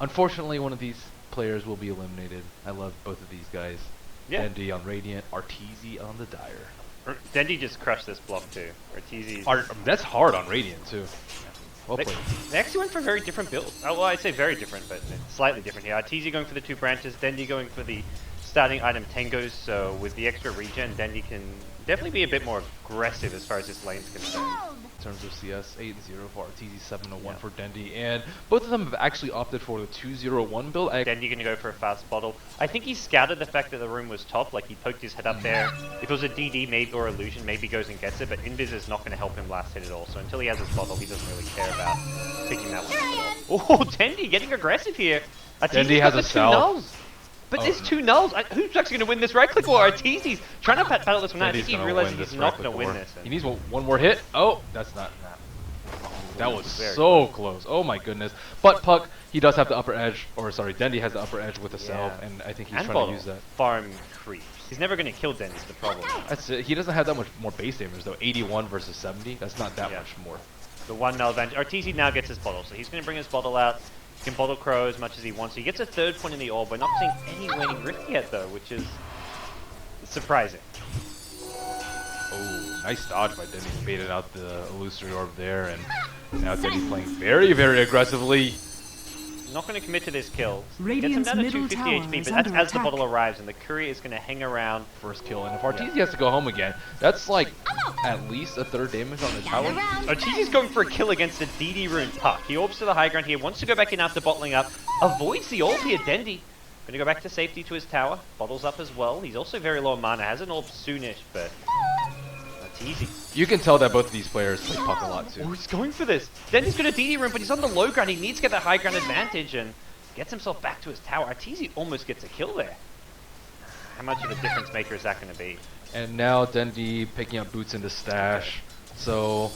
Unfortunately, one of these players will be eliminated. I love both of these guys. Yeah. Dendi on Radiant, Arteezy on the Dire. Dendi just crushed this block too. Arteezy. That's hard on Radiant too. Well played. They actually went for a very different build. Oh, well, I'd say very different, but slightly different here. Arteezy going for the 2 branches, Dendi going for the starting item Tangos, so with the extra regen, Dendi can definitely be a bit more aggressive as far as this lane's concerned. In terms of CS, 8-0 for Arteezy, 7-1 for Dendi, and both of them have actually opted for the 2-0-1 build. Dendi gonna go for a fast bottle. I think he scouted the fact that the room was top, like he poked his head up there. If it was a DD maybe or illusion, maybe goes and gets it, but Invis is not gonna help him last hit at all, so until he has his bottle, he doesn't really care about picking that one up. Oh, Dendi getting aggressive here. Dendi has a cell. But there's 2 nulls. Who's actually going to win this right click war? Arteezy's trying to battle this one out. I think he realizes he's not going to win this. He needs one more hit. Oh, that's not. That was so close. Oh my goodness. But Puck, he does have the upper edge. Or sorry, Dendi has the upper edge with the self, and I think he's trying to use that. Farm creeps. He's never going to kill Dendi's the problem. That's it. He doesn't have that much more base damage though. 81 versus 70. That's not that much more. The 1 null advantage. Arteezy now gets his bottle, so he's going to bring his bottle out. He can bottle Crow as much as he wants. He gets a 3rd point in the orb. We're not seeing any waning rift yet, though, which is surprising. Oh, nice dodge by Dendi. He baited out the illusory orb there, and now Dendi playing very, very aggressively. Not going to commit to this kill. Gets him down to 250 HP, but that's as the bottle arrives, and the courier is going to hang around. First kill, and if Arteezy has to go home again, that's like at least a 3rd damage on the tower. Arteezy's going for a kill against a DD rune Puck. He orbs to the high ground here, wants to go back in after bottling up, avoids the orb here, Dendi. Going to go back to safety to his tower, bottles up as well. He's also very low on mana, has an orb soonish, but Arteezy. You can tell that both of these players play Puck a lot too. Oh, he's going for this. Dendi's got a DD rune, but he's on the low ground. He needs to get that high ground advantage and gets himself back to his tower. Arteezy almost gets a kill there. How much of a difference maker is that going to be? And now Dendi picking up boots into stash. So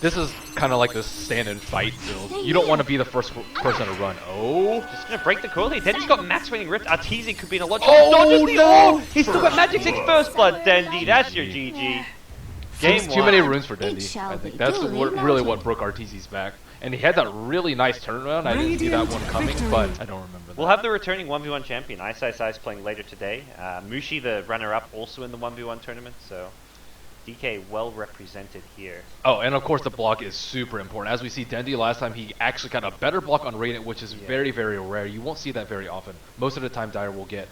this is kind of like the stand and fight build. You don't want to be the first person to run. Oh, just going to break the coil here. Dendi's got max waning rift. Arteezy could be in a lot. Oh, no! He's still got Magic 6 first blood, Dendi. That's your GG. Too many runes for Dendi. I think that's really what broke Arteezy's back. And he had that really nice turnaround. I didn't see that one coming, but I don't remember that. We'll have the returning 1v1 champion, Ice playing later today. Mushi, the runner-up, also in the 1v1 tournament, so DK well represented here. Oh, and of course the block is super important. As we see Dendi last time, he actually got a better block on Radiant, which is very, very rare. You won't see that very often. Most of the time, Dire will get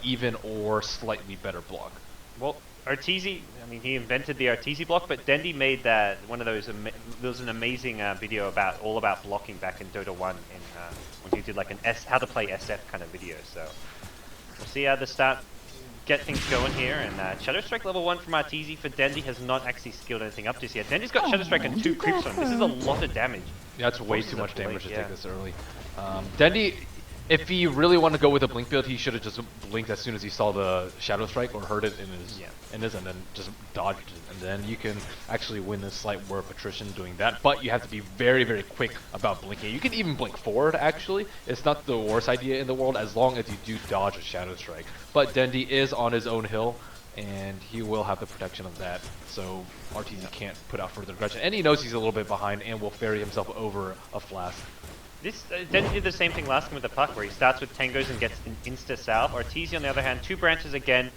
even or slightly better block. Well, Arteezy, I mean, he invented the Arteezy block, but Dendi made that one of those. There was an amazing video all about blocking back in Dota 1, when he did like how to play SF kind of video. So we'll see how the start get things going here. And Shadow Strike level 1 from Arteezy for Dendi has not actually skilled anything up just yet. Dendi's got Shadow Strike and 2 creeps on him. This is a lot of damage. Yeah, that's way too much damage to take this early. Dendi, if he really wanted to go with a blink build, he should have just blinked as soon as he saw the Shadow Strike or heard it in his, and then just dodged it. And then you can actually win this slight war of attrition doing that. But you have to be very, very quick about blinking. You can even blink forward, actually. It's not the worst idea in the world as long as you do dodge a Shadow Strike. But Dendi is on his own hill, and he will have the protection of that. So Arteezy can't put out further aggression. And he knows he's a little bit behind and will ferry himself over a flask. This Dendi did the same thing last time with the Puck, where he starts with Tangos and gets an insta-salve. Arteezy, on the other hand, 2 branches again,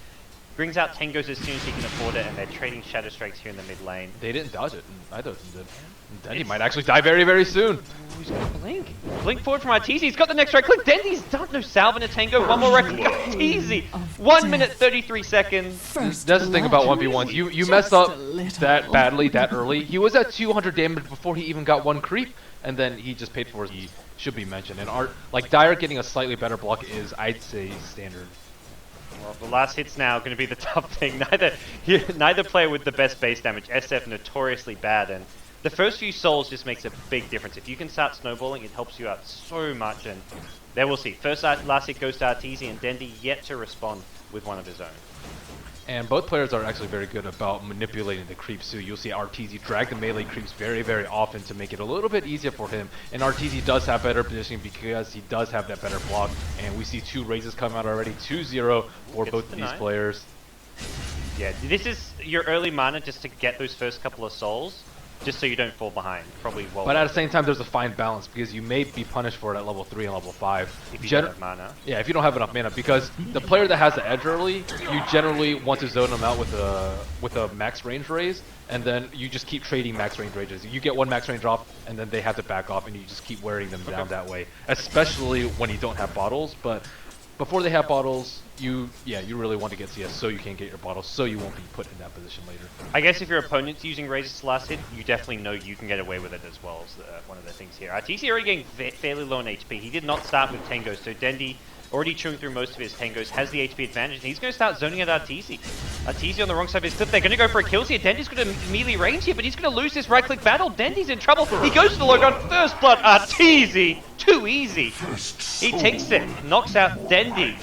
brings out Tangos as soon as he can afford it, and they're trading Shadow Strikes here in the mid lane. They didn't dodge it, and neither of them did. Dendi might actually die very, very soon. Oh, he's gonna blink. Blink forward from Arteezy. He's got the next right click. Dendi's done. No salve and a Tango. One more right click. Arteezy. 1 minute 33 seconds. That's the thing about 1v1s. You mess up that badly, that early. He was at 200 damage before he even got 1 creep, and then he just paid for it. He should be mentioned. And like Dire getting a slightly better block is, I'd say, standard. Well, the last hit's now going to be the tough thing. Neither player with the best base damage. SF notoriously bad, and the first few souls just makes a big difference. If you can start snowballing, it helps you out so much. And there we'll see. Last hit goes to Arteezy, and Dendi yet to respond with one of his own. And both players are actually very good about manipulating the creeps too. You'll see Arteezy drag the melee creeps very, very often to make it a little bit easier for him. And Arteezy does have better positioning because he does have that better block. And we see 2 raises come out already, 2-0 for both of these players. Yeah, this is your early mana just to get those first couple of souls. just so you don't fall behind. Probably well. But at the same time, there's a fine balance because you may be punished for it at level 3 and level 5. If you don't have mana. Yeah, if you don't have enough mana, because the player that has the edge early, you generally want to zone them out with a max range raise, and then you just keep trading max range rages. You get one max range off, and then they have to back off, and you just keep wearing them down that way. Especially when you don't have bottles, but before they have bottles, you really want to get CS so you can get your bottles, so you won't be put in that position later. I guess if your opponent's using raises to last hit, you definitely know you can get away with it as well as one of the things here. Arteezy already getting fairly low on HP. He did not start with Tangos, so Dendi, already chewing through most of his Tangos, has the HP advantage, and he's going to start zoning at Arteezy. Arteezy on the wrong side of his clip. They're going to go for a kills here. Dendi's going to melee range here, but he's going to lose this right-click battle. Dendi's in trouble. He goes to the low gun. First blood. Arteezy. Too easy. He takes it. Knocks out Dendi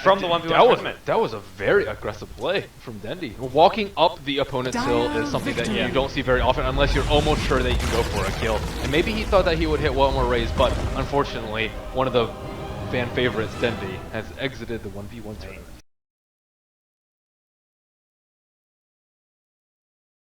from the 1v1 that was a very aggressive play from Dendi. Walking up the opponent's hill is something that you don't see very often unless you're almost sure that you can go for a kill. And maybe he thought that he would hit one more raise, but unfortunately, one of the fan favorites, Dendi, has exited the 1v1 tournament.